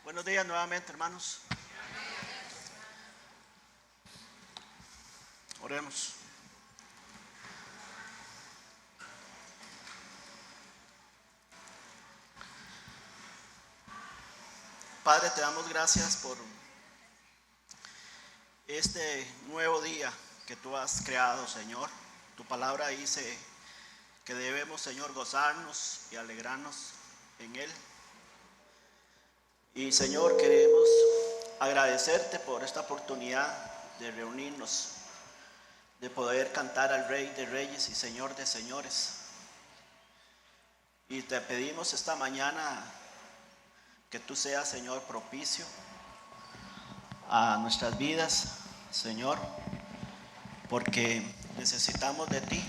Buenos días nuevamente, hermanos. Oremos. Padre, te damos gracias por este nuevo día que tú has creado, Señor. Tu palabra dice que debemos, Señor, gozarnos y alegrarnos en Él. Y, Señor, queremos agradecerte por esta oportunidad de reunirnos, de poder cantar al Rey de Reyes y Señor de Señores. Y te pedimos esta mañana que tú seas, Señor, propicio a nuestras vidas, Señor, porque necesitamos de ti.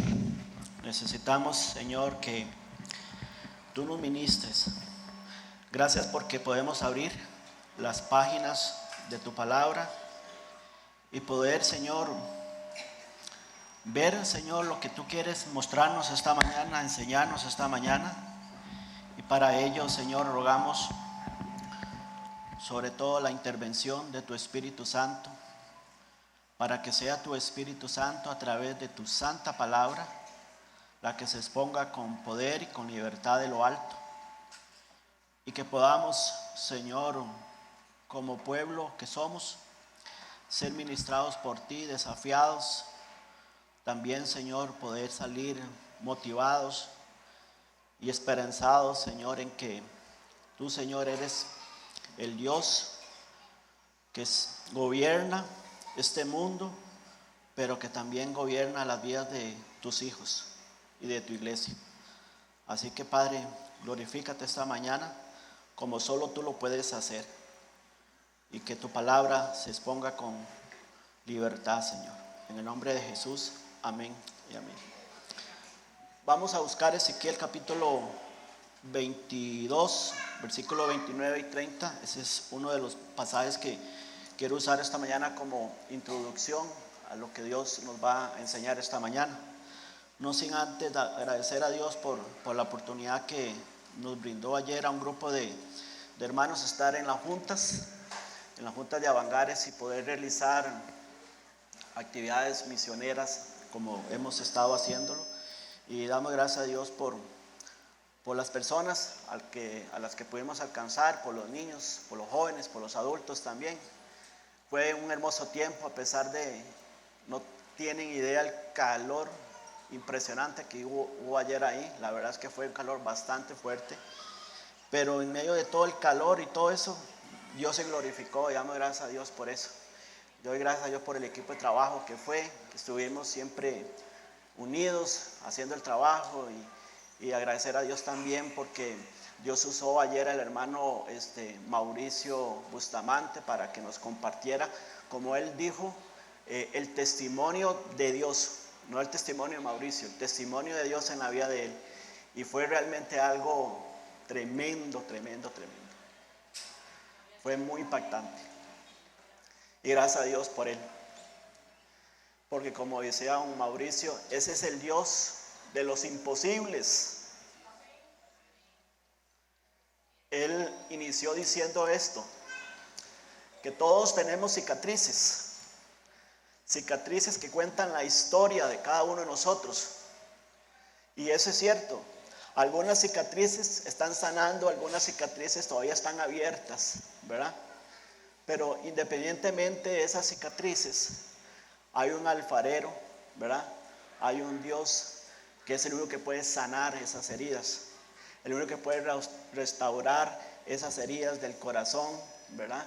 Necesitamos, Señor, que tú nos ministres. Gracias porque podemos abrir las páginas de tu palabra y poder, Señor, ver, Señor, lo que tú quieres mostrarnos esta mañana, enseñarnos esta mañana. Y para ello, Señor, rogamos sobre todo la intervención de tu Espíritu Santo, para que sea tu Espíritu Santo a través de tu santa palabra la que se exponga con poder y con libertad de lo alto, y que podamos, Señor, como pueblo que somos, ser ministrados por ti, desafiados. También, Señor, poder salir motivados y esperanzados, Señor, en que tú, Señor, eres el Dios que gobierna este mundo, pero que también gobierna las vidas de tus hijos y de tu iglesia. Así que, Padre, glorifícate esta mañana como solo tú lo puedes hacer, y que tu palabra se exponga con libertad, Señor. En el nombre de Jesús, amén y amén. Vamos a buscar Ezequiel capítulo 22, versículo 29 y 30. Ese es uno de los pasajes que quiero usar esta mañana como introducción a lo que Dios nos va a enseñar esta mañana. No sin antes agradecer a Dios por la oportunidad que nos brindó ayer a un grupo de hermanos estar en las juntas de Avangares y poder realizar actividades misioneras como hemos estado haciéndolo. Y damos gracias a Dios por las personas a las que pudimos alcanzar, por los niños, por los jóvenes, por los adultos también. Fue un hermoso tiempo, a pesar de, no tienen idea el calor impresionante que hubo ayer ahí. La verdad es que fue un calor bastante fuerte, pero en medio de todo el calor y todo eso, Dios se glorificó, y damos gracias a Dios por eso. Doy gracias a Dios por el equipo de trabajo que estuvimos siempre unidos haciendo el trabajo, y agradecer a Dios también porque Dios usó ayer al hermano Mauricio Bustamante para que nos compartiera, como él dijo, el testimonio de Dios, no el testimonio de Mauricio, el testimonio de Dios en la vida de él. Y fue realmente algo tremendo. Fue muy impactante. Y gracias a Dios por él. Porque como decía don Mauricio, ese es el Dios de los imposibles. Él inició diciendo esto, que todos tenemos cicatrices que cuentan la historia de cada uno de nosotros. Y eso es cierto. Algunas cicatrices están sanando, algunas cicatrices todavía están abiertas, ¿verdad? Pero independientemente de esas cicatrices, hay un alfarero, ¿verdad? Hay un Dios que es el único que puede sanar esas heridas, el único que puede restaurar esas heridas del corazón, ¿verdad?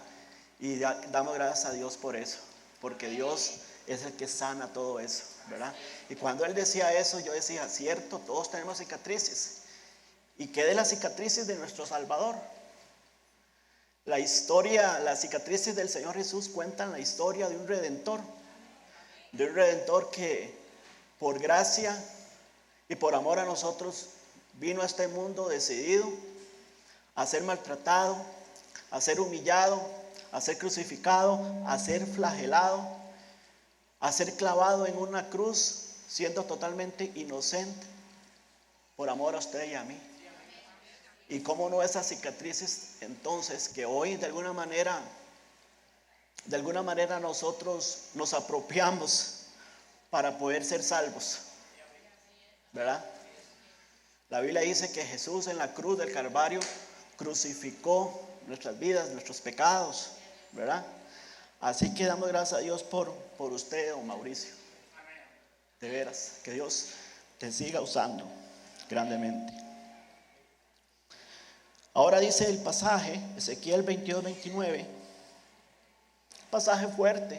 Y damos gracias a Dios por eso, porque Dios es el que sana todo eso, ¿verdad? Y cuando él decía eso, yo decía, cierto, todos tenemos cicatrices. ¿Y qué de las cicatrices de nuestro Salvador? La historia, las cicatrices del Señor Jesús cuentan la historia de un redentor que por gracia y por amor a nosotros vino a este mundo decidido a ser maltratado, a ser humillado, a ser crucificado, a ser flagelado, a ser clavado en una cruz, siendo totalmente inocente, por amor a usted y a mí. Y cómo no esas cicatrices entonces que hoy de alguna manera nosotros nos apropiamos para poder ser salvos, ¿verdad? La Biblia dice que Jesús en la cruz del Calvario crucificó nuestras vidas, nuestros pecados, ¿verdad? Así que damos gracias a Dios por usted, don Mauricio. De veras, que Dios te siga usando grandemente. Ahora dice el pasaje, Ezequiel 22-29, un pasaje fuerte,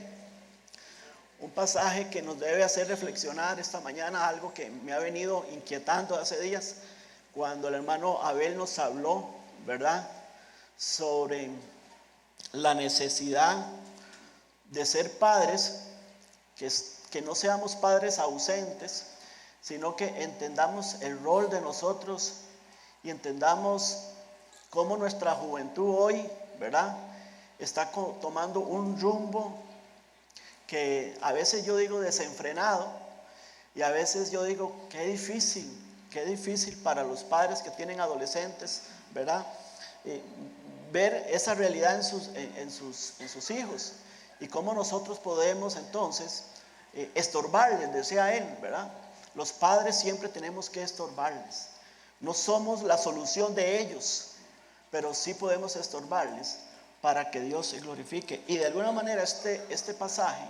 un pasaje que nos debe hacer reflexionar esta mañana, algo que me ha venido inquietando hace días, cuando el hermano Abel nos habló, ¿verdad?, sobre la necesidad de ser padres, que no seamos padres ausentes, sino que entendamos el rol de nosotros y entendamos cómo nuestra juventud hoy, ¿verdad?, está tomando un rumbo que a veces yo digo desenfrenado, y a veces yo digo qué difícil para los padres que tienen adolescentes, ¿verdad?, ver esa realidad en sus hijos, y cómo nosotros podemos entonces estorbarles, decía él, ¿verdad? Los padres siempre tenemos que estorbarles. No somos la solución de ellos, pero sí podemos estorbarles para que Dios se glorifique. Y de alguna manera este pasaje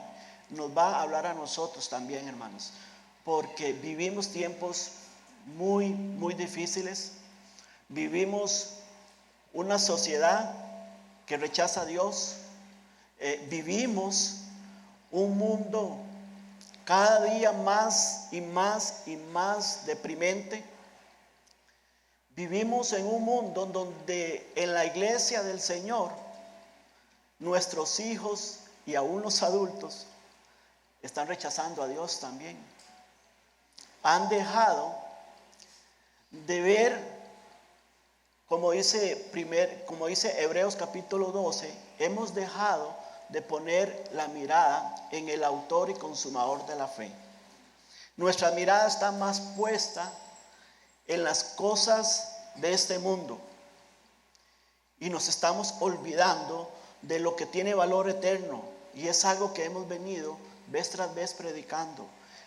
nos va a hablar a nosotros también, hermanos, porque vivimos tiempos muy, muy difíciles. Vivimos una sociedad que rechaza a Dios. Vivimos un mundo cada día más y más y más deprimente. Vivimos en un mundo donde en la iglesia del Señor nuestros hijos y aún los adultos están rechazando a Dios también. Han dejado de ver, como dice Hebreos capítulo 12, hemos dejado de poner la mirada en el autor y consumador de la fe. Nuestra mirada está más puesta en las cosas de este mundo y nos estamos olvidando de lo que tiene valor eterno, y es algo que hemos venido vez tras vez predicando.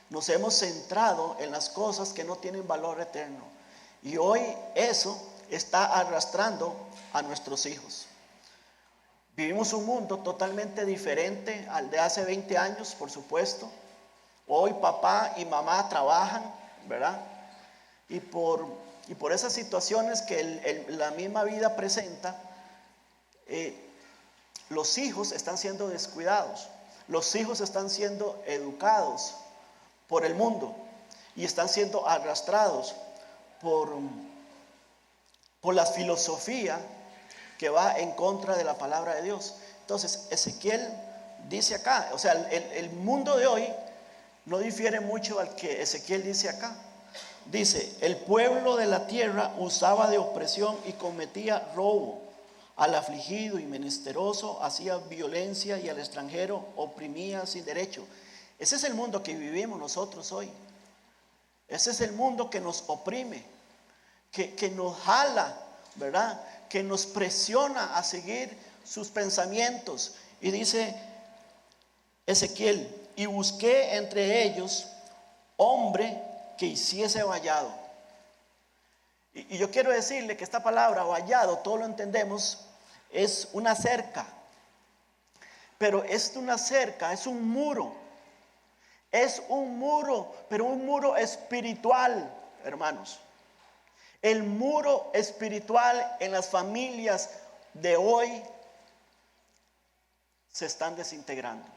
Nos hemos centrado en las cosas que no tienen valor eterno, y hoy eso está arrastrando a nuestros hijos. Vivimos un mundo totalmente diferente al de hace 20 años, por supuesto. Hoy papá y mamá trabajan, ¿verdad? Y por esas situaciones que la misma vida presenta, los hijos están siendo descuidados. Los hijos están siendo educados por el mundo y están siendo arrastrados por la filosofía que va en contra de la palabra de Dios. Entonces Ezequiel dice acá, o sea, el mundo de hoy no difiere mucho al que Ezequiel dice acá. Dice, el pueblo de la tierra usaba de opresión y cometía robo. Al afligido y menesteroso hacía violencia, y al extranjero oprimía sin derecho. Ese es el mundo que vivimos nosotros hoy. Ese es el mundo que nos oprime, que nos jala, ¿verdad?, que nos presiona a seguir sus pensamientos. Y dice Ezequiel, y busqué entre ellos hombre que hiciese vallado. Y yo quiero decirle que esta palabra vallado, todos lo entendemos, es una cerca. Pero es una cerca, es un muro. Es un muro, pero un muro espiritual, hermanos. El muro espiritual en las familias de hoy se están desintegrando.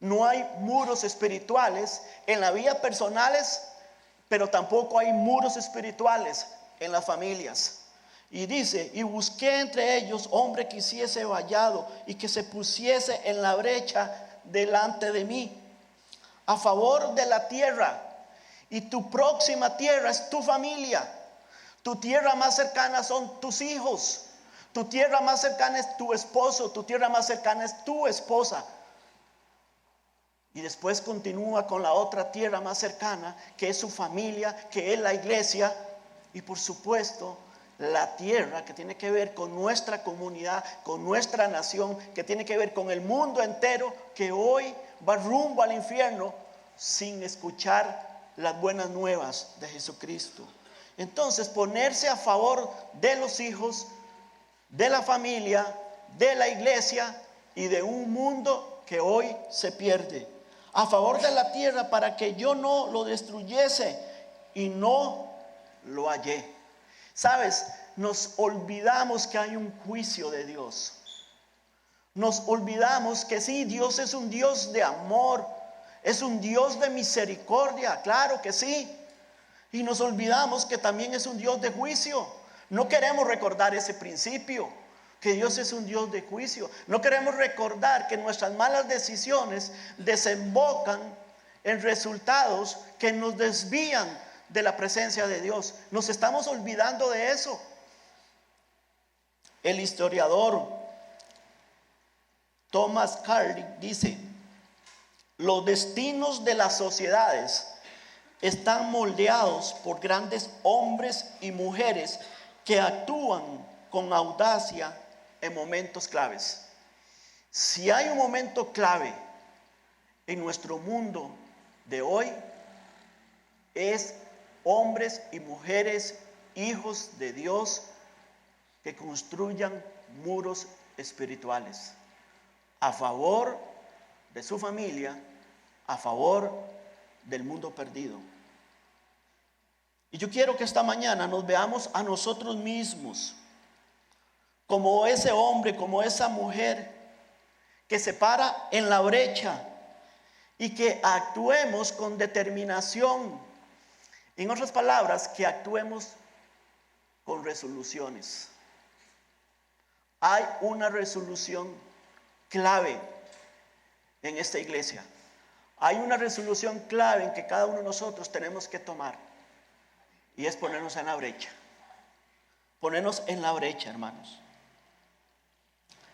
No hay muros espirituales en la vida personales, pero tampoco hay muros espirituales en las familias. Y dice, y busqué entre ellos hombre que hiciese vallado y que se pusiese en la brecha delante de mí, a favor de la tierra. Y tu próxima tierra es tu familia. Tu tierra más cercana son tus hijos. Tu tierra más cercana es tu esposo. Tu tierra más cercana es tu esposa. Y después continúa con la otra tierra más cercana, que es su familia, que es la iglesia. Y por supuesto, la tierra que tiene que ver con nuestra comunidad, con nuestra nación, que tiene que ver con el mundo entero, que hoy va rumbo al infierno sin escuchar las buenas nuevas de Jesucristo. Entonces, ponerse a favor de los hijos, de la familia, de la iglesia y de un mundo que hoy se pierde. A favor de la tierra para que yo no lo destruyese y no lo hallé. ¿Sabes? Nos olvidamos que hay un juicio de Dios. Nos olvidamos que sí, Dios es un Dios de amor, es un Dios de misericordia, claro que sí. Y nos olvidamos que también es un Dios de juicio. No queremos recordar ese principio, que Dios es un Dios de juicio. No queremos recordar que nuestras malas decisiones desembocan en resultados que nos desvían de la presencia de Dios. Nos estamos olvidando de eso. El historiador Thomas Carlyle dice: los destinos de las sociedades están moldeados por grandes hombres y mujeres que actúan con audacia en momentos claves. Si hay un momento clave en nuestro mundo de hoy, es hombres y mujeres, hijos de Dios, que construyan muros espirituales a favor de su familia, a favor del mundo perdido. Y yo quiero que esta mañana nos veamos a nosotros mismos como ese hombre, como esa mujer que se para en la brecha y que actuemos con determinación. En otras palabras, que actuemos con resoluciones. Hay una resolución clave en esta iglesia. Hay una resolución clave en que cada uno de nosotros tenemos que tomar. Y es ponernos en la brecha. Ponernos en la brecha, hermanos.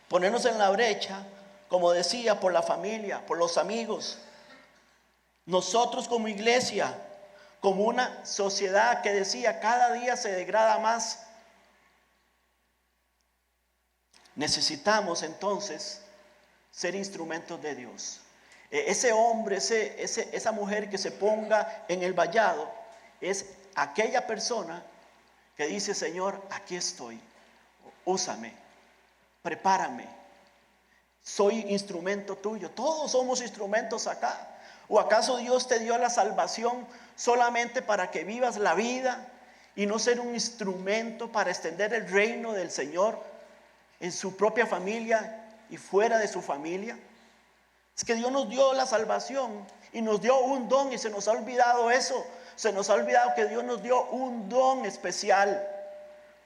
Ponernos en la brecha, como decía, por la familia, por los amigos. Nosotros como iglesia, como una sociedad que decía cada día se degrada más. Necesitamos entonces ser instrumentos de Dios. Ese hombre, esa mujer que se ponga en el vallado es aquella persona que dice: Señor, aquí estoy, úsame, prepárame, soy instrumento tuyo. Todos somos instrumentos acá. ¿O acaso Dios te dio la salvación solamente para que vivas la vida y no ser un instrumento para extender el reino del Señor en su propia familia y fuera de su familia? Es que Dios nos dio la salvación y nos dio un don, y se nos ha olvidado eso. Se nos ha olvidado que Dios nos dio un don especial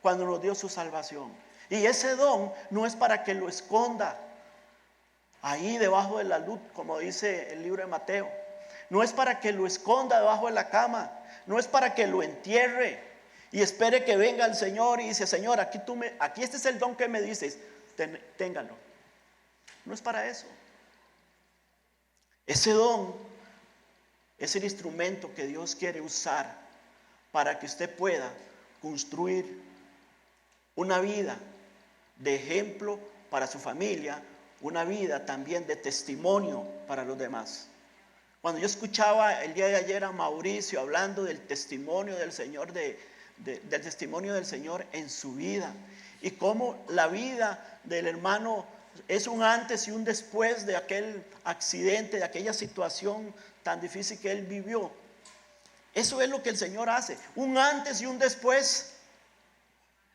cuando nos dio su salvación. Y ese don no es para que lo esconda ahí debajo de la luz, como dice el libro de Mateo. No es para que lo esconda debajo de la cama. No es para que lo entierre y espere que venga el Señor y dice: Señor, aquí este es el don que me dices, téngalo. No es para eso. Ese don es el instrumento que Dios quiere usar para que usted pueda construir una vida de ejemplo para su familia, una vida también de testimonio para los demás. Cuando yo escuchaba el día de ayer a Mauricio hablando del testimonio del Señor, del testimonio del Señor en su vida, y cómo la vida del hermano es un antes y un después de aquel accidente, de aquella situación tan difícil que él vivió. Eso es lo que el Señor hace, un antes y un después.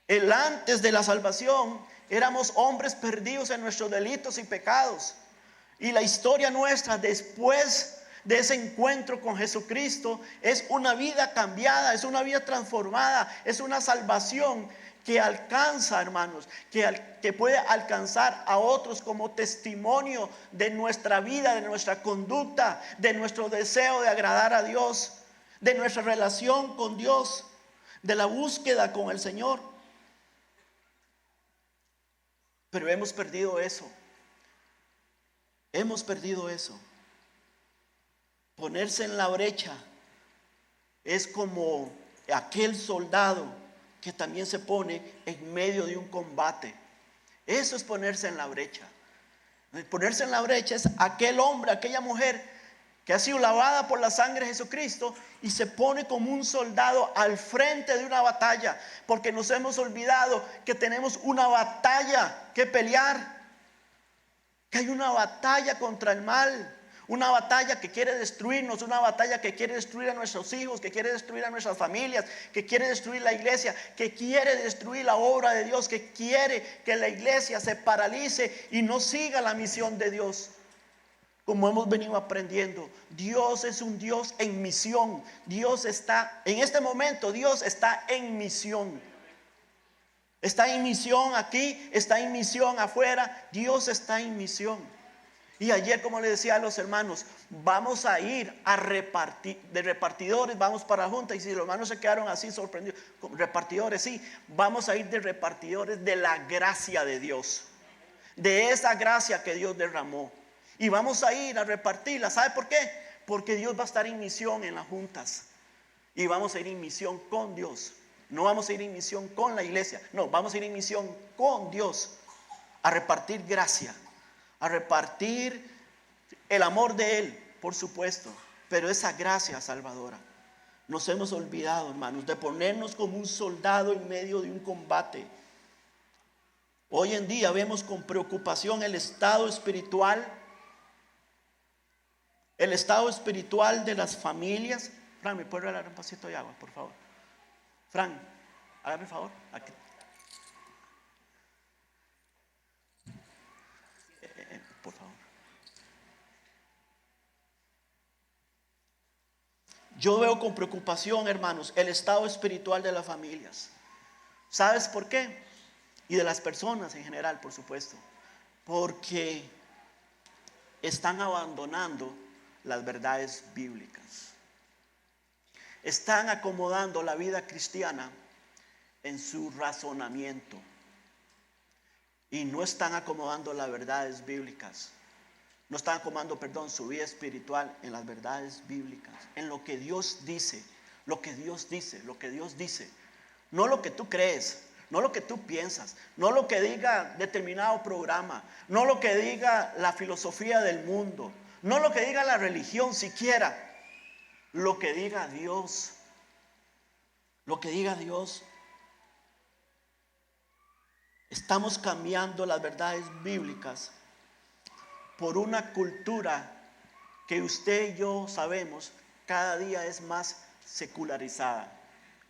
El antes de la salvación éramos hombres perdidos en nuestros delitos y pecados. Y la historia nuestra después de ese encuentro con Jesucristo es una vida cambiada, es una vida transformada, es una salvación que alcanza, hermanos, que puede alcanzar a otros como testimonio de nuestra vida, de nuestra conducta, de nuestro deseo de agradar a Dios, de nuestra relación con Dios, de la búsqueda con el Señor. Pero hemos perdido eso. Hemos perdido eso. Ponerse en la brecha es como aquel soldado que también se pone en medio de un combate. Eso es ponerse en la brecha. Ponerse en la brecha es aquel hombre, aquella mujer que ha sido lavada por la sangre de Jesucristo y se pone como un soldado al frente de una batalla, porque nos hemos olvidado que tenemos una batalla que pelear, que hay una batalla contra el mal, una batalla que quiere destruirnos, una batalla que quiere destruir a nuestros hijos, que quiere destruir a nuestras familias, que quiere destruir la iglesia, que quiere destruir la obra de Dios, que quiere que la iglesia se paralice y no siga la misión de Dios. Como hemos venido aprendiendo, Dios es un Dios en misión. Dios está, en este momento, Dios está en misión. Está en misión aquí, está en misión afuera. Dios está en misión. Y ayer, como le decía a los hermanos, vamos a ir a repartir, de repartidores, vamos para la junta. Y si los hermanos se quedaron así sorprendidos, repartidores, sí, vamos a ir de repartidores de la gracia de Dios, de esa gracia que Dios derramó. Y vamos a ir a repartirla. ¿Sabe por qué? Porque Dios va a estar en misión en las juntas. Y vamos a ir en misión con Dios. No vamos a ir en misión con la iglesia. No, vamos a ir en misión con Dios. A repartir gracia. A repartir el amor de Él, por supuesto. Pero esa gracia salvadora. Nos hemos olvidado, hermanos, de ponernos como un soldado en medio de un combate. Hoy en día vemos con preocupación el estado espiritual de las familias. Fran, ¿me puede regalar un vasito de agua, por favor? Fran, hágame el favor. Aquí. Por favor. Yo veo con preocupación, hermanos, el estado espiritual de las familias. ¿Sabes por qué? Y de las personas en general, por supuesto. Porque están abandonando las verdades bíblicas. Están acomodando la vida cristiana en su razonamiento. Y no están acomodando las verdades bíblicas. No están acomodando, su vida espiritual en las verdades bíblicas. En lo que Dios dice. Lo que Dios dice. Lo que Dios dice. No lo que tú crees. No lo que tú piensas. No lo que diga determinado programa. No lo que diga la filosofía del mundo. No lo que diga la religión siquiera. Lo que diga Dios. Lo que diga Dios. Estamos cambiando las verdades bíblicas por una cultura que usted y yo sabemos cada día es más secularizada.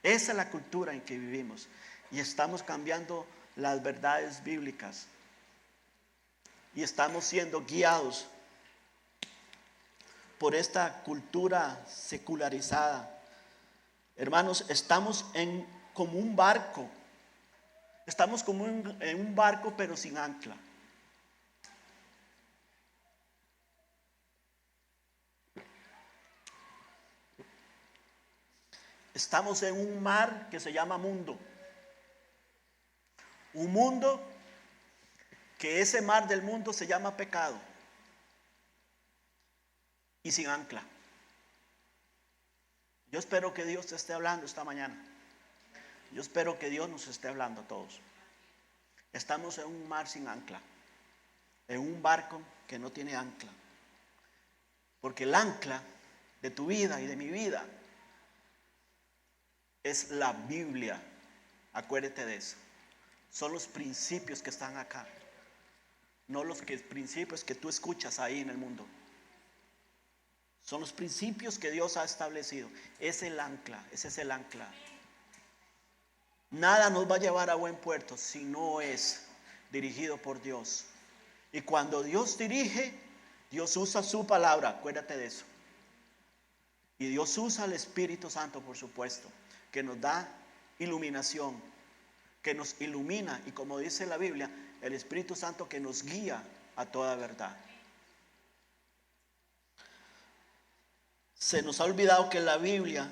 Esa es la cultura en que vivimos. Y estamos cambiando las verdades bíblicas. Y estamos siendo guiados por esta cultura secularizada. Hermanos, estamos como un barco. Estamos como en un barco pero sin ancla. Estamos en un mar que se llama mundo. Un mundo que ese mar del mundo se llama pecado. Y sin ancla. Yo espero que Dios te esté hablando esta mañana. Yo espero que Dios nos esté hablando a todos. Estamos en un mar sin ancla. En un barco que no tiene ancla. Porque el ancla de tu vida y de mi vida es la Biblia. Acuérdate de eso. Son los principios que están acá. No los principios que tú escuchas ahí en el mundo. Son los principios que Dios ha establecido. Es el ancla, ese es el ancla. Nada nos va a llevar a buen puerto si no es dirigido por Dios. Y cuando Dios dirige, Dios usa su palabra, acuérdate de eso. Y Dios usa al Espíritu Santo, por supuesto, que nos da iluminación, que nos ilumina y, como dice la Biblia, el Espíritu Santo que nos guía a toda verdad. Se nos ha olvidado que la Biblia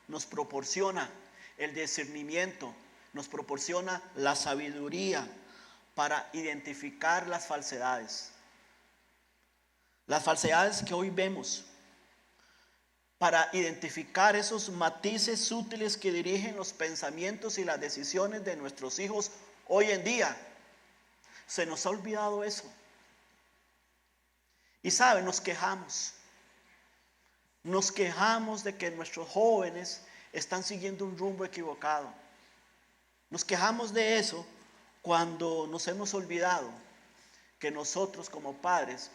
nos proporciona el discernimiento, nos proporciona la sabiduría para identificar las falsedades. Las falsedades que hoy vemos, para identificar esos matices sutiles que dirigen los pensamientos y las decisiones de nuestros hijos hoy en día. Se nos ha olvidado eso. Y saben, nos quejamos. Nos quejamos de que nuestros jóvenes están siguiendo un rumbo equivocado. Nos quejamos de eso cuando nos hemos olvidado que nosotros como padres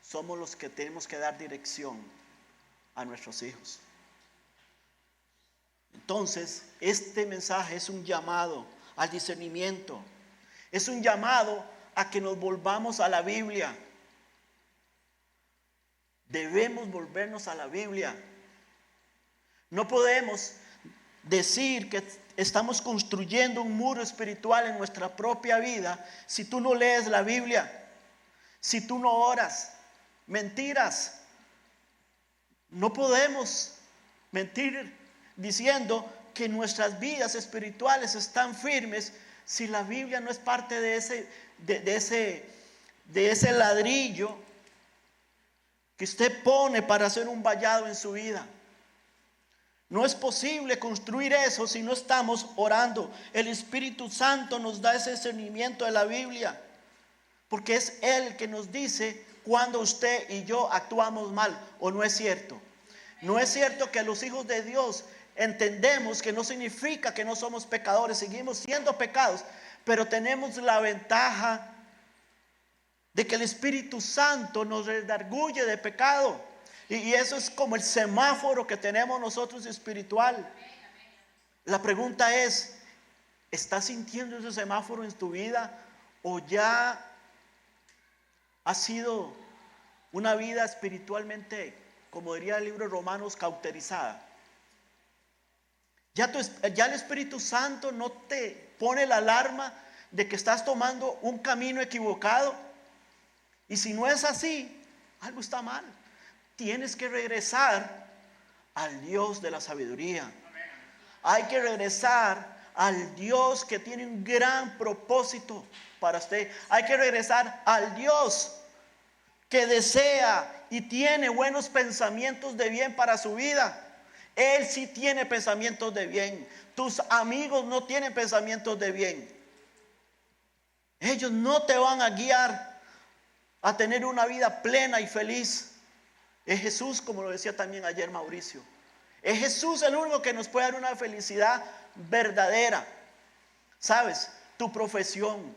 somos los que tenemos que dar dirección a nuestros hijos. Entonces, este mensaje es un llamado al discernimiento. Es un llamado a que nos volvamos a la Biblia. Debemos volvernos a la Biblia. No podemos decir que estamos construyendo un muro espiritual en nuestra propia vida si tú no lees la Biblia, si tú no oras. Mentiras. No podemos mentir diciendo que nuestras vidas espirituales están firmes si la Biblia no es parte de ese ladrillo que usted pone para hacer un vallado en su vida. No es posible construir eso si no estamos orando. El Espíritu Santo nos da ese discernimiento de la Biblia, porque es Él que nos dice cuando usted y yo actuamos mal o no es cierto. No es cierto que los hijos de Dios entendemos que no significa que no somos pecadores, seguimos siendo pecados, pero tenemos la ventaja de que el Espíritu Santo nos redarguye de pecado. Y eso es como el semáforo que tenemos nosotros espiritual. La pregunta es, ¿estás sintiendo ese semáforo en tu vida o ya ha sido una vida espiritualmente, como diría el libro de Romanos, cauterizada? Ya el Espíritu Santo no te pone la alarma de que estás tomando un camino equivocado. Y si no es así, algo está mal. Tienes que regresar al Dios de la sabiduría. Hay que regresar al Dios que tiene un gran propósito para usted. Hay que regresar al Dios que desea y tiene buenos pensamientos de bien para su vida. Él sí tiene pensamientos de bien. Tus amigos no tienen pensamientos de bien. Ellos no te van a guiar a tener una vida plena y feliz. Es Jesús, como lo decía también ayer Mauricio. Es Jesús el único que nos puede dar una felicidad verdadera. ¿Sabes? Tu profesión,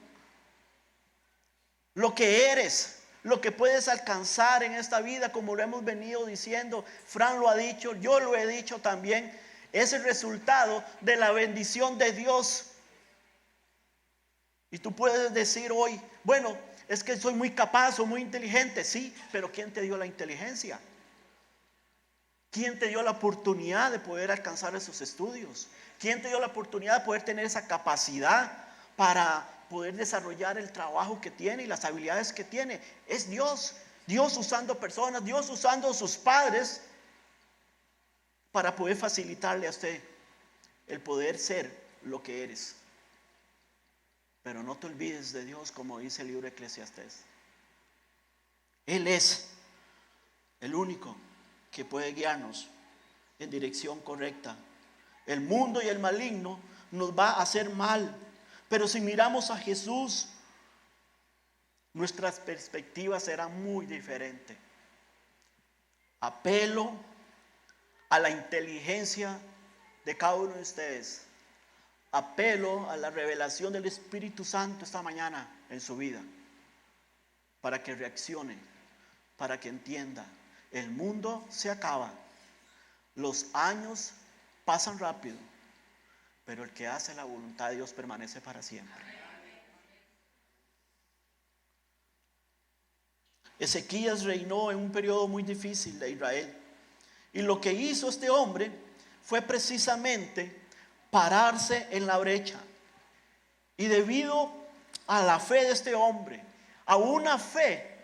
lo que eres, lo que puedes alcanzar en esta vida, como lo hemos venido diciendo, Fran lo ha dicho, yo lo he dicho también, es el resultado de la bendición de Dios. Y tú puedes decir hoy, bueno, es que soy muy capaz o muy inteligente. Sí, pero ¿quién te dio la inteligencia? ¿Quién te dio la oportunidad de poder alcanzar esos estudios? ¿Quién te dio la oportunidad de poder tener esa capacidad para poder desarrollar el trabajo que tiene y las habilidades que tiene? Es Dios. Dios usando personas, Dios usando sus padres para poder facilitarle a usted el poder ser lo que eres. Pero no te olvides de Dios, como dice el libro de Eclesiastés. Él es el único que puede guiarnos en dirección correcta. El mundo y el maligno nos va a hacer mal, pero si miramos a Jesús, nuestras perspectivas serán muy diferentes. Apelo a la inteligencia de cada uno de ustedes. Apelo a la revelación del Espíritu Santo esta mañana en su vida, para que reaccione, para que entienda. El mundo se acaba, los años pasan rápido, pero el que hace la voluntad de Dios permanece para siempre. Ezequías reinó en un periodo muy difícil de Israel, y lo que hizo este hombre fue precisamente pararse en la brecha. Y debido a la fe de este hombre, a una fe,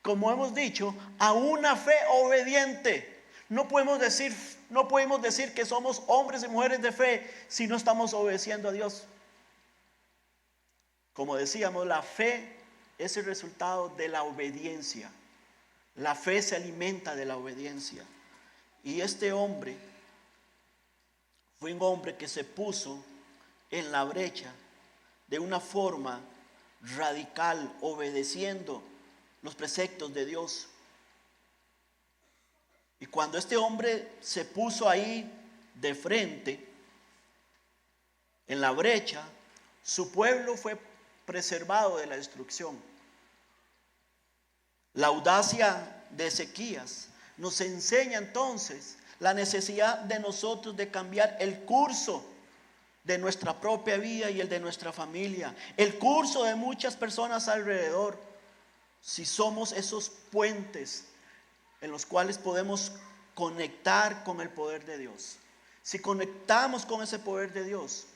como hemos dicho, a una fe obediente. No podemos decir que somos hombres y mujeres de fe si no estamos obedeciendo a Dios. Como decíamos, la fe es el resultado de la obediencia. La fe se alimenta de la obediencia. Y este hombre fue un hombre que se puso en la brecha de una forma radical, obedeciendo los preceptos de Dios. Y cuando este hombre se puso ahí de frente, en la brecha, su pueblo fue preservado de la destrucción. La audacia de Ezequías nos enseña entonces la necesidad de nosotros de cambiar el curso de nuestra propia vida y el de nuestra familia, el curso de muchas personas alrededor, si somos esos puentes en los cuales podemos conectar con el poder de Dios. Si conectamos con ese poder de Dios,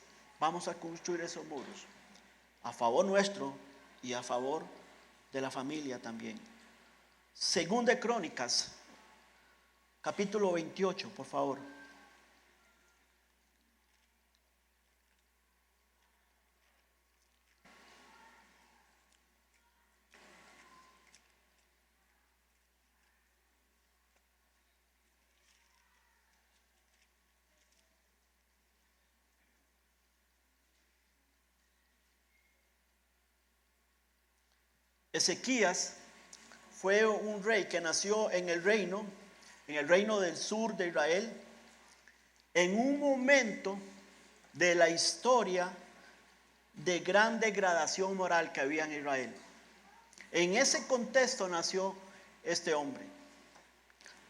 vamos a construir esos muros a favor nuestro y a favor de la familia también. Según de Crónicas, capítulo 28, por favor. Ezequías fue un rey que nació en el reino del sur de Israel, en un momento de la historia de gran degradación moral que había en Israel. En ese contexto nació este hombre.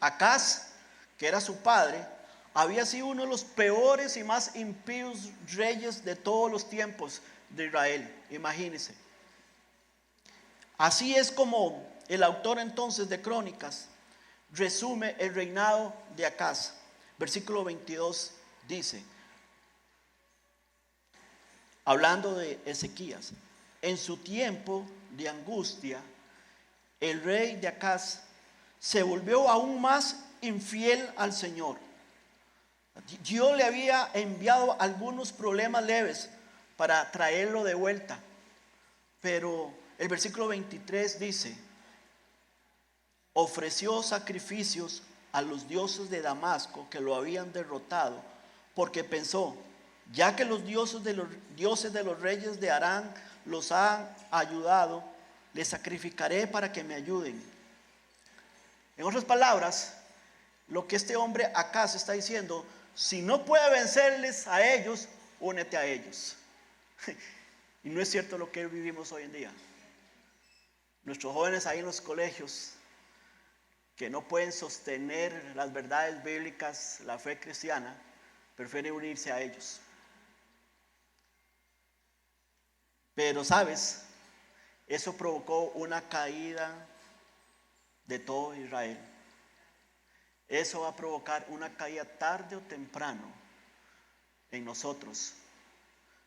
Acaz, que era su padre, había sido uno de los peores y más impíos reyes de todos los tiempos de Israel. Imagínense. Así es como el autor entonces de Crónicas resume el reinado de Acaz. Versículo 22 dice, hablando de Ezequías: en su tiempo de angustia, el rey de Acaz se volvió aún más infiel al Señor. Dios le había enviado algunos problemas leves para traerlo de vuelta, pero el versículo 23 dice: ofreció sacrificios a los dioses de Damasco que lo habían derrotado, porque pensó: ya que los dioses de los reyes de Aram los han ayudado, les sacrificaré para que me ayuden. En otras palabras, lo que este hombre acá se está diciendo: si no puede vencerles a ellos, únete a ellos. Y no es cierto lo que vivimos hoy en día. Nuestros jóvenes ahí en los colegios, que no pueden sostener las verdades bíblicas, la fe cristiana, prefieren unirse a ellos. Pero sabes, eso provocó una caída de todo Israel. Eso va a provocar una caída tarde o temprano en nosotros,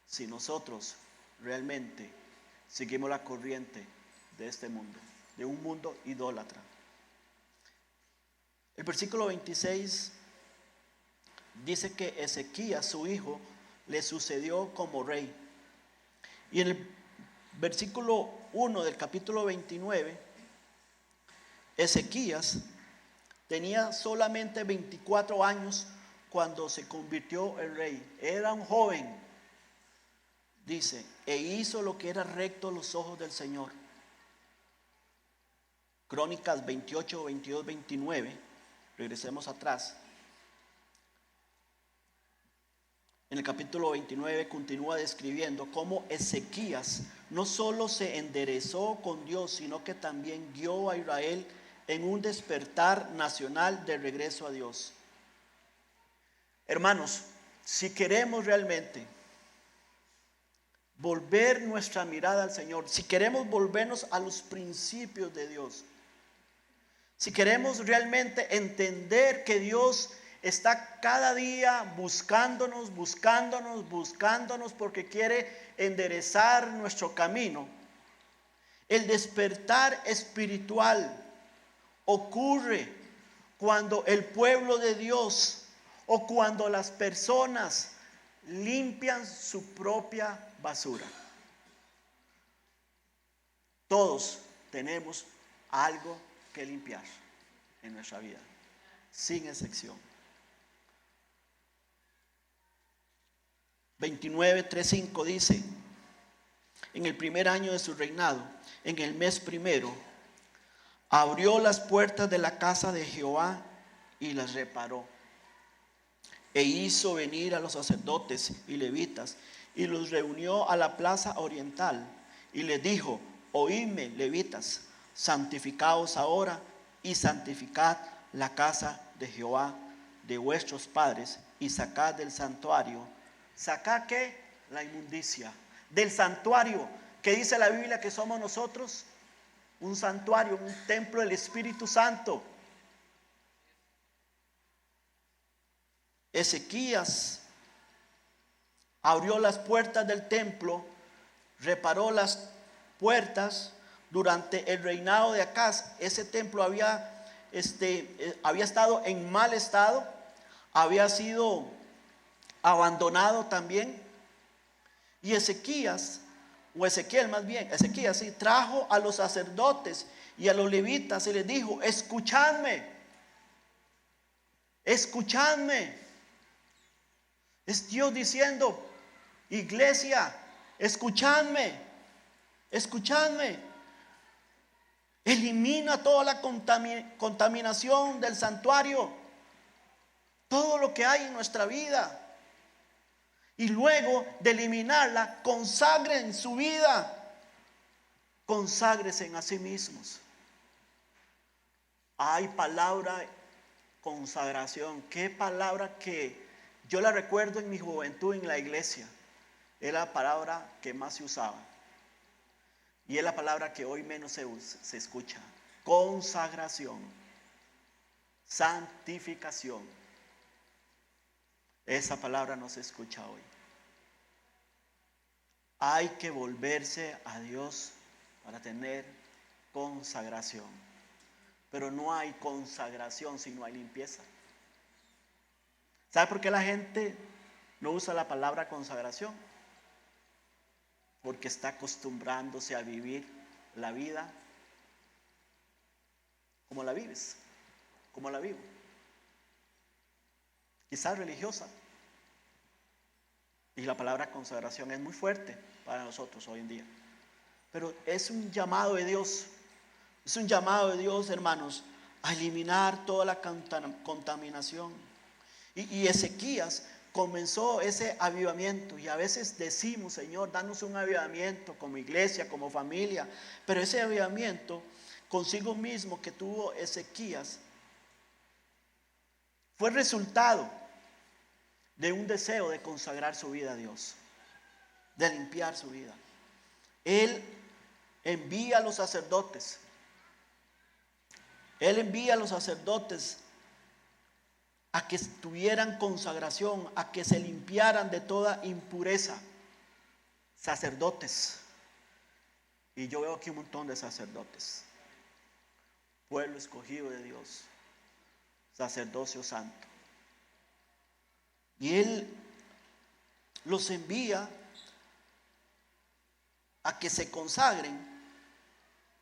si nosotros realmente seguimos la corriente de este mundo, de un mundo idólatra. El versículo 26 dice que Ezequías, su hijo, le sucedió como rey. Y en el versículo 1 del capítulo 29, Ezequías tenía solamente 24 años cuando se convirtió en rey. Era un joven, dice, e hizo lo que era recto a los ojos del Señor. Crónicas 28, 22, 29. Regresemos atrás. En el capítulo 29 continúa describiendo cómo Ezequías no solo se enderezó con Dios, sino que también guió a Israel en un despertar nacional de regreso a Dios. Hermanos, si queremos realmente volver nuestra mirada al Señor, si queremos volvernos a los principios de Dios, si queremos realmente entender que Dios está cada día buscándonos, porque quiere enderezar nuestro camino. El despertar espiritual ocurre cuando el pueblo de Dios o cuando las personas limpian su propia basura. Todos tenemos algo que limpiar en nuestra vida, sin excepción. 29:3-5 dice: en el primer año de su reinado, en el mes primero, abrió las puertas de la casa de Jehová y las reparó. E hizo venir a los sacerdotes y levitas y los reunió a la plaza oriental y les dijo: oídme, levitas, santificaos ahora y santificad la casa de Jehová de vuestros padres y sacad del santuario. ¿Sacad qué? La inmundicia. Del santuario, que dice la Biblia que somos nosotros, un santuario, un templo del Espíritu Santo. Ezequías abrió las puertas del templo, reparó las puertas durante el reinado de Acaz. Ese templo había estado en mal estado, había sido abandonado también. Y Ezequías trajo a los sacerdotes y a los levitas y les dijo: escuchadme. Es Dios diciendo: iglesia, escuchadme. Elimina toda la contaminación del santuario, todo lo que hay en nuestra vida. Y luego de eliminarla, consagren su vida. Conságrense a sí mismos. Hay palabra consagración. Qué palabra que yo la recuerdo en mi juventud en la iglesia. Era la palabra que más se usaba. Y es la palabra que hoy menos se escucha. Consagración. Santificación. Esa palabra no se escucha hoy. Hay que volverse a Dios para tener consagración. Pero no hay consagración si no hay limpieza. ¿Sabe por qué la gente no usa la palabra consagración? Porque está acostumbrándose a vivir la vida como la vives, como la vivo. Quizás religiosa. Y la palabra consagración es muy fuerte para nosotros hoy en día. Pero es un llamado de Dios. Es un llamado de Dios, hermanos, a eliminar toda la contaminación. Y Ezequías comenzó ese avivamiento. Y a veces decimos: Señor, danos un avivamiento como iglesia, como familia. Pero ese avivamiento consigo mismo que tuvo Ezequías fue resultado de un deseo de consagrar su vida a Dios, de limpiar su vida. Él envía a los sacerdotes. A que tuvieran consagración, a que se limpiaran de toda impureza. Sacerdotes. Y yo veo aquí un montón de sacerdotes. Pueblo escogido de Dios. Sacerdocio santo. Y Él los envía a que se consagren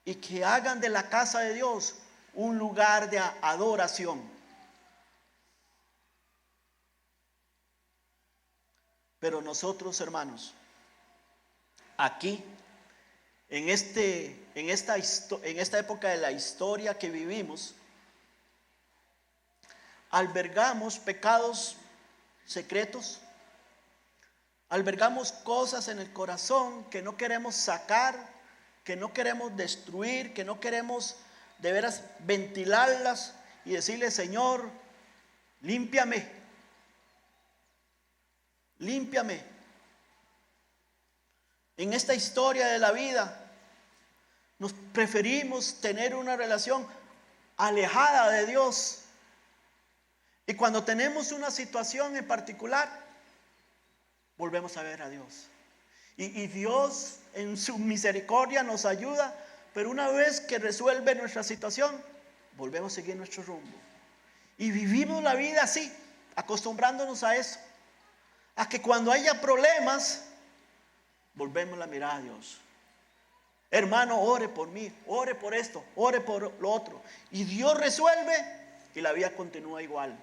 y que hagan de la casa de Dios un lugar de adoración. Pero nosotros, hermanos, aquí, en esta época de la historia que vivimos, albergamos pecados secretos, albergamos cosas en el corazón que no queremos sacar, que no queremos destruir, que no queremos de veras ventilarlas y decirle: Señor, límpiame. En esta historia de la vida nos preferimos tener una relación alejada de Dios. Y cuando tenemos una situación en particular, volvemos a ver a Dios. Y Dios en su misericordia nos ayuda, pero una vez que resuelve nuestra situación, volvemos a seguir nuestro rumbo. Y vivimos la vida así, acostumbrándonos a eso. A que cuando haya problemas, volvemos la mirada a Dios. Hermano, ore por mí, ore por esto, ore por lo otro. Y Dios resuelve y la vida continúa igual.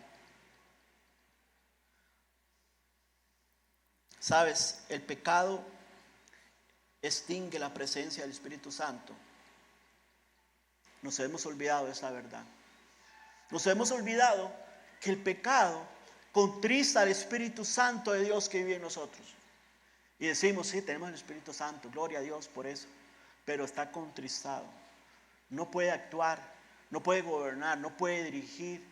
Sabes, el pecado extingue la presencia del Espíritu Santo. Nos hemos olvidado de esa verdad. Nos hemos olvidado que el pecado contrista al Espíritu Santo de Dios que vive en nosotros. Y decimos, sí, tenemos el Espíritu Santo, gloria a Dios por eso. Pero está contristado. No puede actuar, no puede gobernar, no puede dirigir,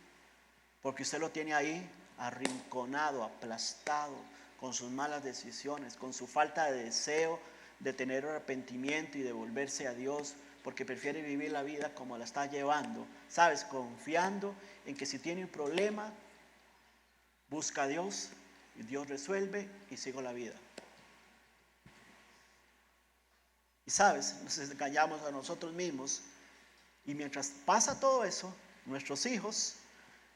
porque usted lo tiene ahí arrinconado, aplastado, con sus malas decisiones, con su falta de deseo de tener arrepentimiento y de volverse a Dios, porque prefiere vivir la vida como la está llevando, ¿sabes? Confiando en que si tiene un problema, busca a Dios y Dios resuelve y sigo la vida. Y sabes, nos engañamos a nosotros mismos y mientras pasa todo eso, nuestros hijos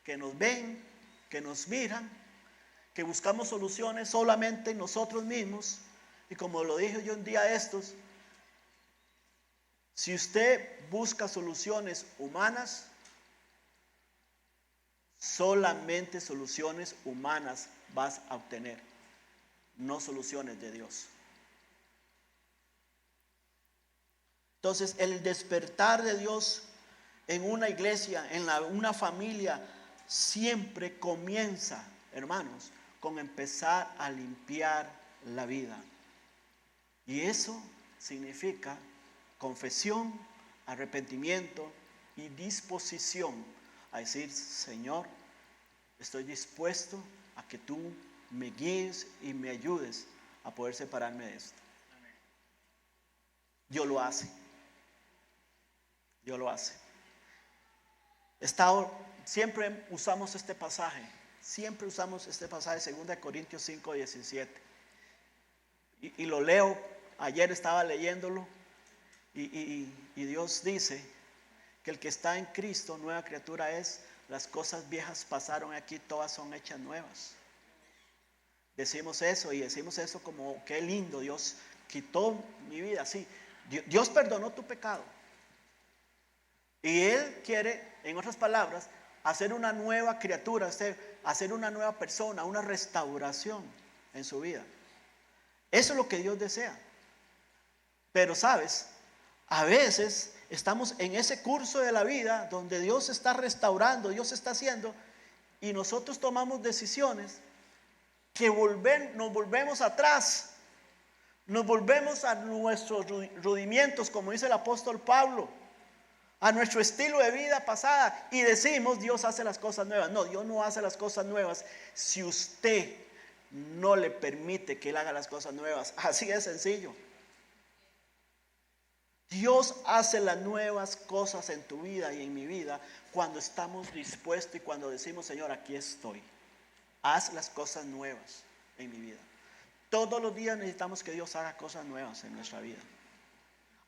que nos ven, que nos miran, que buscamos soluciones solamente en nosotros mismos, y como lo dije yo un día de estos, si usted busca soluciones humanas, solamente soluciones humanas vas a obtener, no soluciones de Dios. Entonces, el despertar de Dios en una iglesia, en una familia, siempre comienza, hermanos, con empezar a limpiar la vida. Y eso significa confesión, arrepentimiento y disposición a decir, Señor, estoy dispuesto a que tú me guíes y me ayudes a poder separarme de esto. Dios lo hace. Dios lo hace. Siempre usamos este pasaje. Siempre usamos este pasaje, 2 Corintios 5, 17. Y lo leo, ayer estaba leyéndolo. Y Dios dice que el que está en Cristo, nueva criatura es. Las cosas viejas pasaron aquí, todas son hechas nuevas. Decimos eso y decimos eso como qué lindo, Dios quitó mi vida. Sí, Dios perdonó tu pecado. Y Él quiere, en otras palabras, hacer una nueva criatura, hacer una nueva persona, una restauración en su vida. Eso es lo que Dios desea. Pero sabes, a veces estamos en ese curso de la vida donde Dios está restaurando, Dios está haciendo, y nosotros tomamos decisiones que nos volvemos atrás, nos volvemos a nuestros rudimientos, como dice el apóstol Pablo, a nuestro estilo de vida pasada, y decimos, Dios hace las cosas nuevas. No, Dios no hace las cosas nuevas si usted no le permite que Él haga las cosas nuevas. Así de sencillo. Dios hace las nuevas cosas en tu vida y en mi vida cuando estamos dispuestos y cuando decimos, Señor, aquí estoy. Haz las cosas nuevas en mi vida. Todos los días necesitamos que Dios haga cosas nuevas en nuestra vida.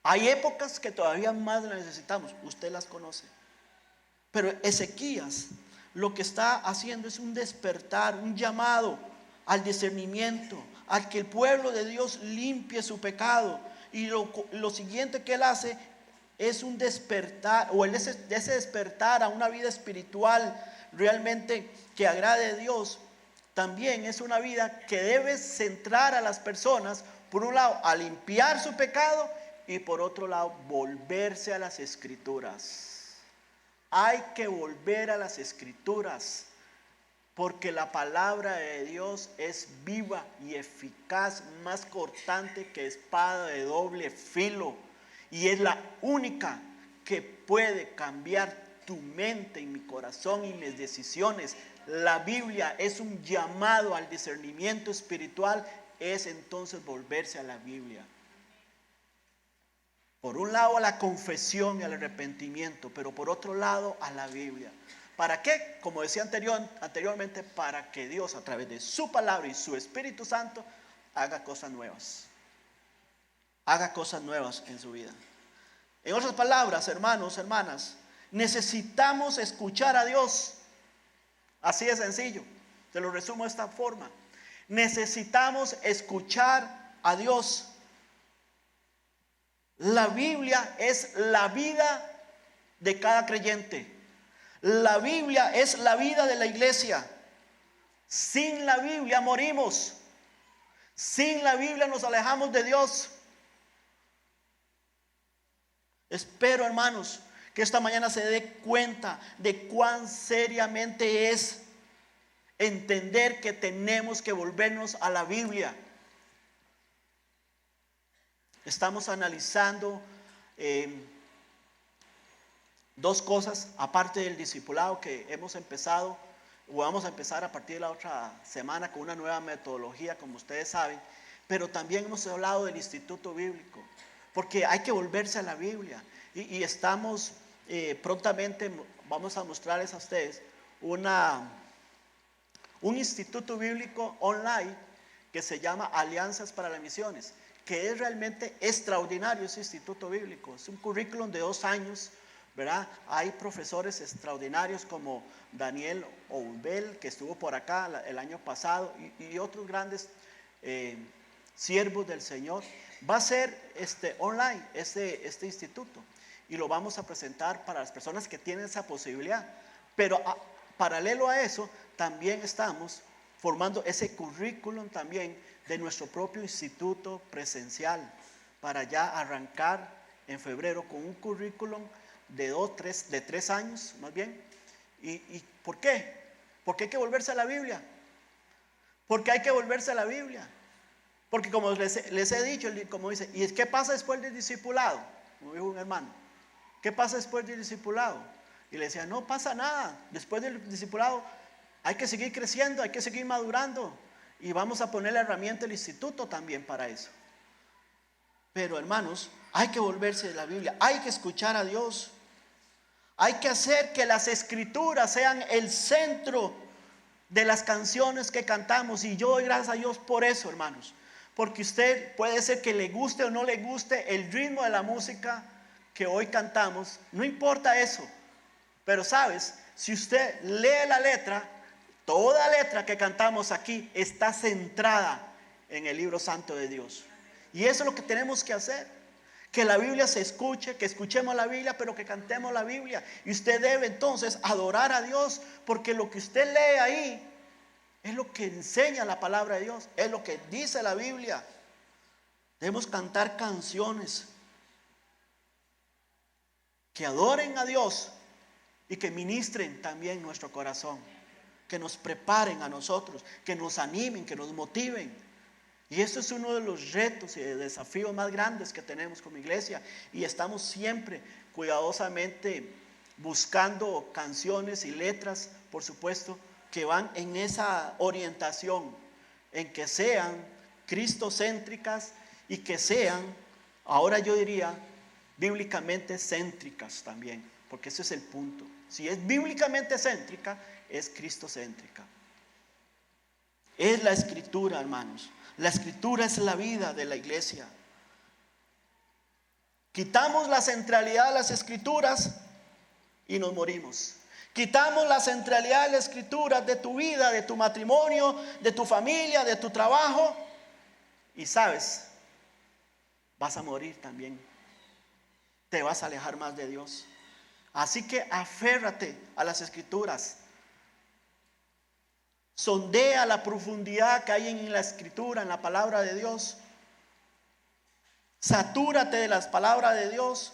Hay épocas que todavía más las necesitamos, usted las conoce. Pero Ezequías lo que está haciendo es un despertar, un llamado al discernimiento, al que el pueblo de Dios limpie su pecado. Y lo siguiente que él hace es un despertar, o ese despertar a una vida espiritual realmente que agrade a Dios. También es una vida que debe centrar a las personas, por un lado, a limpiar su pecado, y por otro lado, volverse a las Escrituras. Hay que volver a las Escrituras, porque la palabra de Dios es viva y eficaz, más cortante que espada de doble filo, y es la única que puede cambiar tu mente y mi corazón y mis decisiones. La Biblia es un llamado al discernimiento espiritual, es entonces volverse a la Biblia. Por un lado a la confesión y al arrepentimiento, pero por otro lado a la Biblia. ¿Para qué? Como decía anteriormente, para que Dios a través de su palabra y su Espíritu Santo haga cosas nuevas. Haga cosas nuevas en su vida. En otras palabras, hermanos, hermanas, necesitamos escuchar a Dios. Así de sencillo. Te lo resumo de esta forma. Necesitamos escuchar a Dios. La Biblia es la vida de cada creyente. La Biblia es la vida de la iglesia. Sin la Biblia morimos. Sin la Biblia nos alejamos de Dios. Espero, hermanos, que esta mañana se dé cuenta de cuán seriamente es entender que tenemos que volvernos a la Biblia. Estamos analizando dos cosas, aparte del discipulado que hemos empezado, o vamos a empezar a partir de la otra semana con una nueva metodología, como ustedes saben, pero también hemos hablado del Instituto Bíblico, porque hay que volverse a la Biblia, y estamos prontamente, vamos a mostrarles a ustedes un instituto bíblico online que se llama Alianzas para las Misiones, que es realmente extraordinario ese instituto bíblico. Es un currículum de 2 años, ¿verdad? Hay profesores extraordinarios como Daniel Oubel, que estuvo por acá el año pasado, y otros grandes siervos del Señor. Va a ser online este instituto, y lo vamos a presentar para las personas que tienen esa posibilidad. Pero paralelo a eso, también estamos formando ese currículum también de nuestro propio instituto presencial, para ya arrancar en febrero con un currículum de 3 años más bien. ¿Y por qué? Porque hay que volverse a la Biblia. Porque hay que volverse a la Biblia. Porque como les he dicho, como dice, ¿y qué pasa después del discipulado? Como dijo un hermano, ¿qué pasa después del discipulado? Y le decía, no pasa nada. Después del discipulado hay que seguir creciendo, hay que seguir madurando. Y vamos a poner la herramienta del instituto también para eso. Pero hermanos, hay que volverse de la Biblia, hay que escuchar a Dios. Hay que hacer que las escrituras sean el centro de las canciones que cantamos. Y yo doy gracias a Dios por eso, hermanos. Porque usted puede ser que le guste o no le guste el ritmo de la música que hoy cantamos. No importa eso. Pero sabes, si usted lee la letra, toda letra que cantamos aquí está centrada en el libro santo de Dios. Y eso es lo que tenemos que hacer. Que la Biblia se escuche, que escuchemos la Biblia, pero que cantemos la Biblia. Y usted debe entonces adorar a Dios, porque lo que usted lee ahí es lo que enseña la palabra de Dios, es lo que dice la Biblia. Debemos cantar canciones que adoren a Dios y que ministren también nuestro corazón, que nos preparen a nosotros, que nos animen, que nos motiven. Y eso es uno de los retos y de desafíos más grandes que tenemos como iglesia, y estamos siempre cuidadosamente buscando canciones y letras, por supuesto, que van en esa orientación, en que sean cristocéntricas y que sean, ahora yo diría, bíblicamente céntricas también, porque ese es el punto. Si es bíblicamente céntrica, es cristocéntrica. Es la escritura, hermanos. La escritura es la vida de la iglesia. Quitamos la centralidad de las escrituras y nos morimos. Quitamos la centralidad de las escrituras de tu vida, de tu matrimonio, de tu familia, de tu trabajo, y sabes, vas a morir también. Te vas a alejar más de Dios. Así que aférrate a las escrituras. Sondea la profundidad que hay en la escritura, en la palabra de Dios. Satúrate de las palabras de Dios,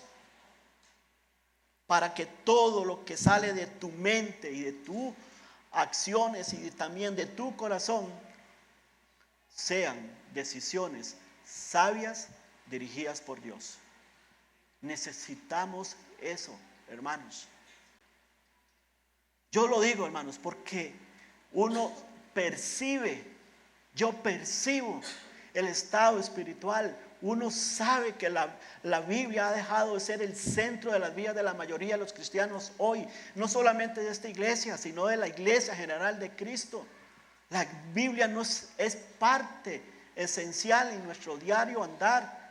para que todo lo que sale de tu mente y de tus acciones y también de tu corazón sean decisiones sabias dirigidas por Dios. Necesitamos eso, hermanos. Yo lo digo, hermanos, porque uno percibe, yo percibo el estado espiritual uno sabe que la Biblia ha dejado de ser el centro de las vidas de la mayoría de los cristianos hoy. No solamente de esta iglesia, sino de la iglesia general de Cristo. La Biblia es parte esencial en nuestro diario andar.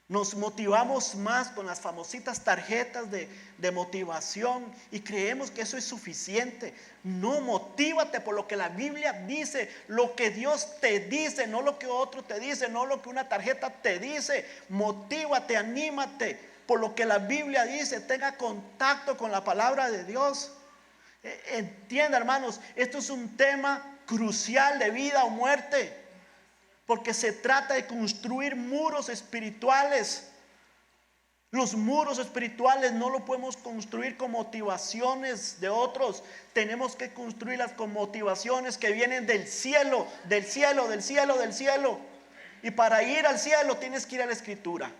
Nos motivamos más con las famositas tarjetas de motivación y creemos que eso es suficiente. No, motívate por lo que la Biblia dice, lo que Dios te dice, no lo que otro te dice, no lo que una tarjeta te dice. Motívate, anímate por lo que la Biblia dice, tenga contacto con la palabra de Dios. Entienda, hermanos, esto es un tema crucial de vida o muerte. Porque se trata de construir muros espirituales. Los muros espirituales no los podemos construir con motivaciones de otros. Tenemos que construirlas con motivaciones que vienen del cielo, del cielo, del cielo, del cielo. Y para ir al cielo tienes que ir a la Escritura.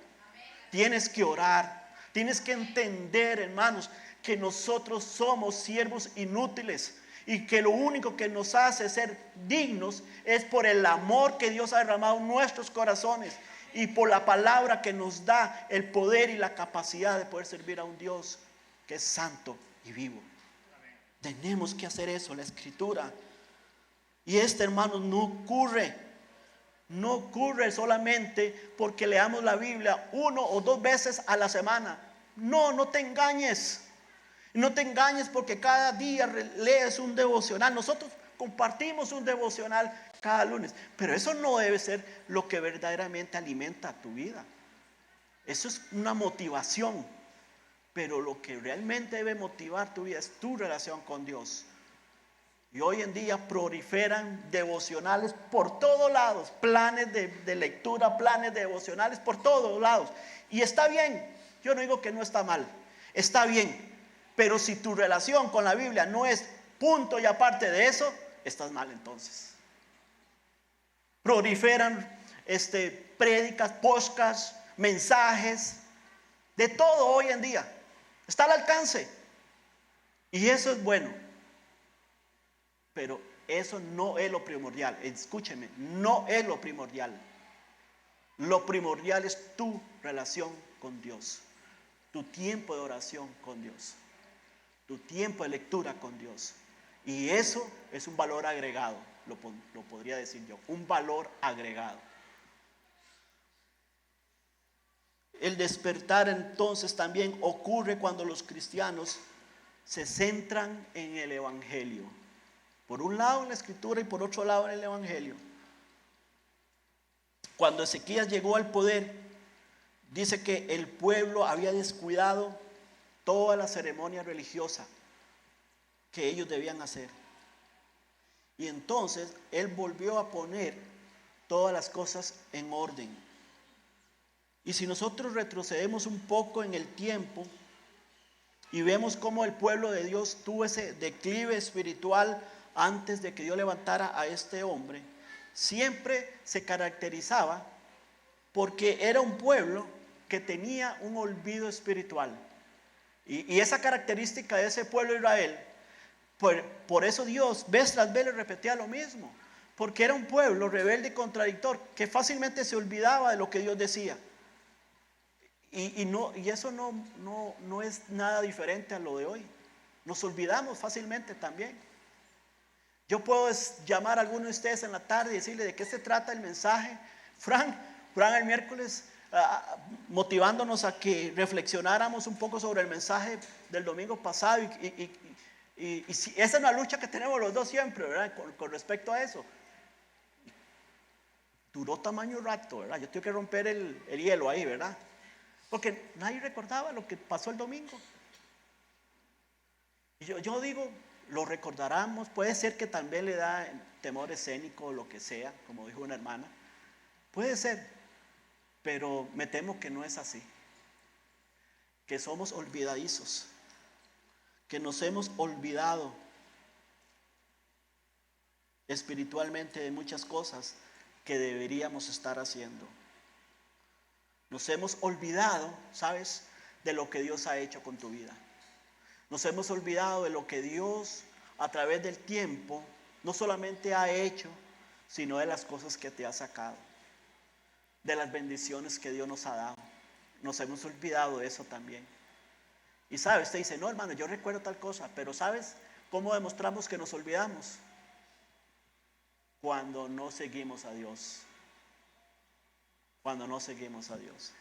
Tienes que orar. Tienes que entender, hermanos, que nosotros somos siervos inútiles. Y que lo único que nos hace ser dignos es por el amor que Dios ha derramado en nuestros corazones y por la palabra que nos da el poder y la capacidad de poder servir a un Dios que es santo y vivo. Tenemos que hacer eso, la Escritura. Y hermanos, no ocurre solamente porque leamos la Biblia 1 o 2 veces a la semana. No te engañes. No te engañes porque cada día lees un devocional. Nosotros compartimos un devocional cada lunes, pero eso no debe ser lo que verdaderamente alimenta tu vida. Eso es una motivación, pero lo que realmente debe motivar tu vida es tu relación con Dios. Y hoy en día proliferan devocionales por todos lados, planes de lectura, planes de devocionales por todos lados. Y está bien, yo no digo que no está mal, está bien. Pero si tu relación con la Biblia no es punto y aparte de eso, estás mal entonces. Proliferan prédicas, podcasts, mensajes, de todo hoy en día. Está al alcance. Y eso es bueno. Pero eso no es lo primordial. Escúcheme, no es lo primordial. Lo primordial es tu relación con Dios. Tu tiempo de oración con Dios. Tu tiempo de lectura con Dios. Y eso es un valor agregado, lo podría decir yo, un valor agregado. El despertar entonces también ocurre cuando los cristianos se centran en el Evangelio. Por un lado en la Escritura y por otro lado en el Evangelio. Cuando Ezequías llegó al poder, dice que el pueblo había descuidado toda la ceremonia religiosa que ellos debían hacer. Y entonces él volvió a poner todas las cosas en orden. Y si nosotros retrocedemos un poco en el tiempo y vemos cómo el pueblo de Dios tuvo ese declive espiritual antes de que Dios levantara a este hombre, siempre se caracterizaba porque era un pueblo que tenía un olvido espiritual. Y esa característica de ese pueblo de Israel, por eso Dios vez tras vez le repetía lo mismo, porque era un pueblo rebelde y contradictor que fácilmente se olvidaba de lo que Dios decía. Y eso no es nada diferente a lo de hoy. Nos olvidamos fácilmente también. Yo puedo llamar a alguno de ustedes en la tarde y decirle de qué se trata el mensaje. Frank el miércoles motivándonos a que reflexionáramos un poco sobre el mensaje del domingo pasado y esa es una lucha que tenemos los dos siempre, ¿verdad? Con respecto a eso. Duró tamaño rato, ¿verdad? Yo tengo que romper el hielo ahí, ¿verdad? Porque nadie recordaba lo que pasó el domingo. Y yo digo, lo recordaremos, puede ser que también le da temor escénico o lo que sea, como dijo una hermana. Puede ser, pero me temo que no es así. Que somos olvidadizos, que nos hemos olvidado espiritualmente de muchas cosas que deberíamos estar haciendo. Nos hemos olvidado, ¿sabes?, de lo que Dios ha hecho con tu vida. Nos hemos olvidado de lo que Dios a través del tiempo no solamente ha hecho, sino de las cosas que te ha sacado. de las bendiciones que Dios nos ha dado. Nos hemos olvidado de eso también. Y sabe, usted dice, no hermano, yo recuerdo tal cosa, pero ¿sabes cómo demostramos que nos olvidamos? Cuando no seguimos a Dios. Cuando no seguimos a Dios.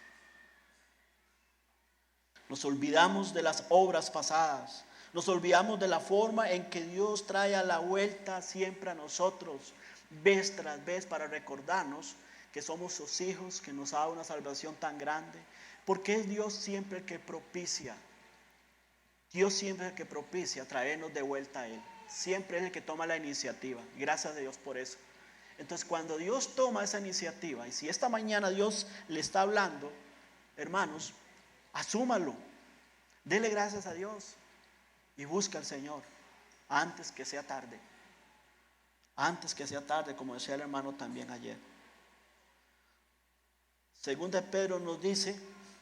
Nos olvidamos de las obras pasadas. Nos olvidamos de la forma en que Dios trae a la vuelta siempre a nosotros, vez tras vez, para recordarnos que somos sus hijos, que nos ha dado una salvación tan grande. Porque es Dios siempre el que propicia. Dios siempre es el que propicia traernos de vuelta a Él. Siempre es el que toma la iniciativa. Gracias a Dios por eso. Entonces, cuando Dios toma esa iniciativa, y si esta mañana Dios le está hablando, hermanos, asúmalo. Dele gracias a Dios y busca al Señor antes que sea tarde. Antes que sea tarde, como decía el hermano también ayer. Segunda de Pedro nos dice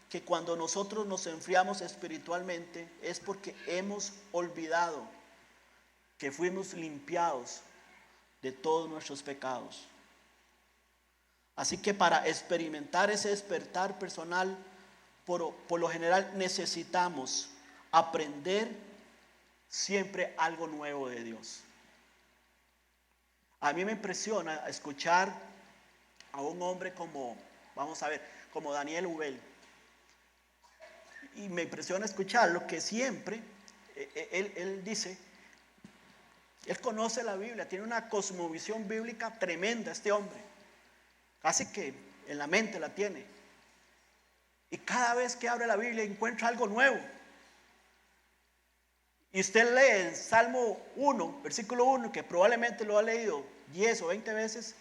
que cuando nosotros nos enfriamos espiritualmente es porque hemos olvidado que fuimos limpiados de todos nuestros pecados. Así que para experimentar ese despertar personal, por lo general necesitamos aprender siempre algo nuevo de Dios. A mí me impresiona escuchar a un hombre como, vamos a ver, como Daniel Ubel. Y me impresiona escucharlo que siempre, él dice, él conoce la Biblia, tiene una cosmovisión bíblica tremenda este hombre. Casi que en la mente la tiene. Y cada vez que abre la Biblia encuentra algo nuevo. Y usted lee el Salmo 1, versículo 1, que probablemente lo ha leído 10 o 20 veces,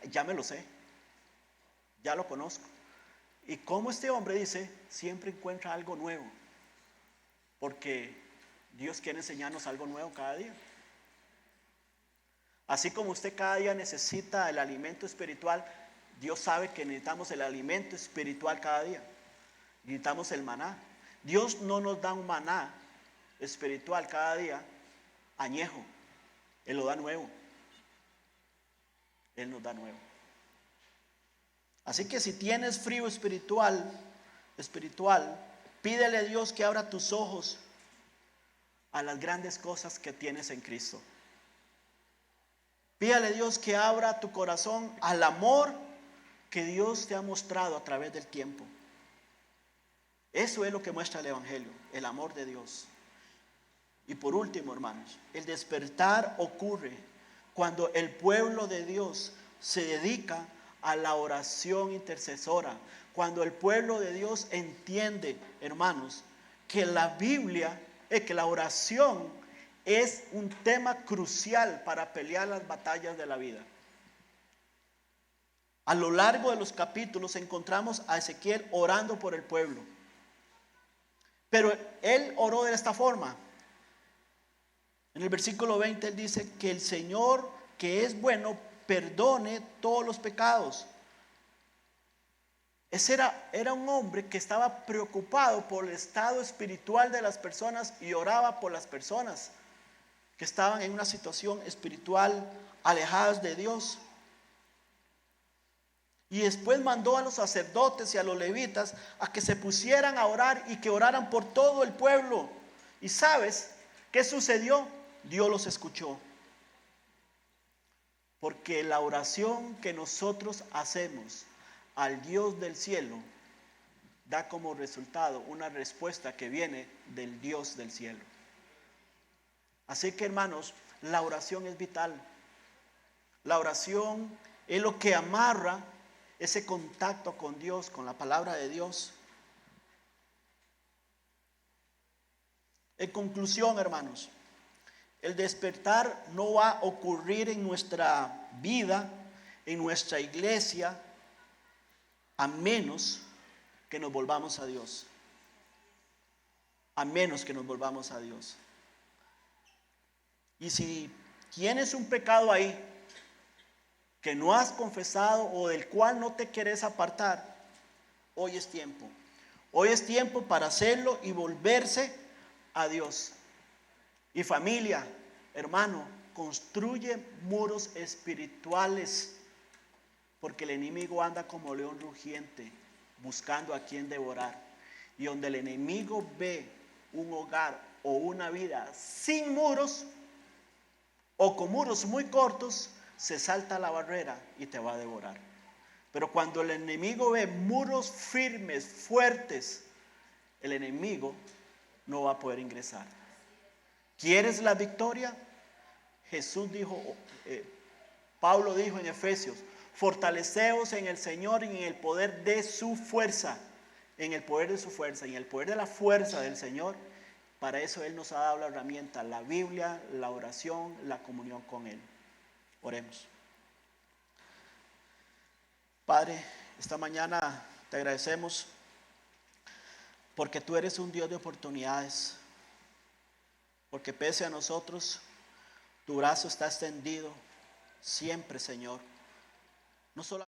ya me lo sé, ya lo conozco. Y como este hombre dice, siempre encuentra algo nuevo, porque Dios quiere enseñarnos algo nuevo cada día. Así como usted cada día necesita el alimento espiritual, Dios sabe que necesitamos el alimento espiritual cada día. Necesitamos el maná. Dios no nos da un maná espiritual cada día añejo. Él lo da nuevo. Él nos da nuevo. Así que si tienes frío espiritual, pídele a Dios que abra tus ojos a las grandes cosas que tienes en Cristo. Pídale a Dios que abra tu corazón al amor que Dios te ha mostrado a través del tiempo. Eso es lo que muestra el Evangelio, el amor de Dios. Y por último, hermanos, el despertar ocurre cuando el pueblo de Dios se dedica a la oración intercesora. Cuando el pueblo de Dios entiende, hermanos, que la Biblia, que la oración es un tema crucial para pelear las batallas de la vida. A lo largo de los capítulos encontramos a Ezequiel orando por el pueblo. Pero él oró de esta forma. En el versículo 20 él dice que el Señor, que es bueno, perdone todos los pecados. Ese era un hombre que estaba preocupado por el estado espiritual de las personas y oraba por las personas que estaban en una situación espiritual alejadas de Dios. Y después mandó a los sacerdotes y a los levitas a que se pusieran a orar y que oraran por todo el pueblo. ¿Y sabes qué sucedió? Dios los escuchó. Porque la oración que nosotros hacemos al Dios del cielo da como resultado una respuesta que viene del Dios del cielo. Así que, hermanos, la oración es vital. La oración es lo que amarra ese contacto con Dios, con la palabra de Dios. En conclusión, hermanos, el despertar no va a ocurrir en nuestra vida, en nuestra iglesia, a menos que nos volvamos a Dios. A menos que nos volvamos a Dios. Y si tienes un pecado ahí que no has confesado o del cual no te quieres apartar, hoy es tiempo. Hoy es tiempo para hacerlo y volverse a Dios. Y familia, hermano, construye muros espirituales, porque el enemigo anda como león rugiente, buscando a quien devorar. Y donde el enemigo ve un hogar o una vida sin muros, o con muros muy cortos, se salta la barrera y te va a devorar. Pero cuando el enemigo ve muros firmes, fuertes, el enemigo no va a poder ingresar. ¿Quieres la victoria? Jesús dijo, Pablo dijo en Efesios, fortaleceos en el Señor y en el poder de su fuerza, en el poder de su fuerza y en el poder de la fuerza del Señor. Para eso Él nos ha dado la herramienta, la Biblia, la oración, la comunión con Él. Oremos. Padre, esta mañana te agradecemos porque tú eres un Dios de oportunidades, porque pese a nosotros, tu brazo está extendido siempre, Señor. No solo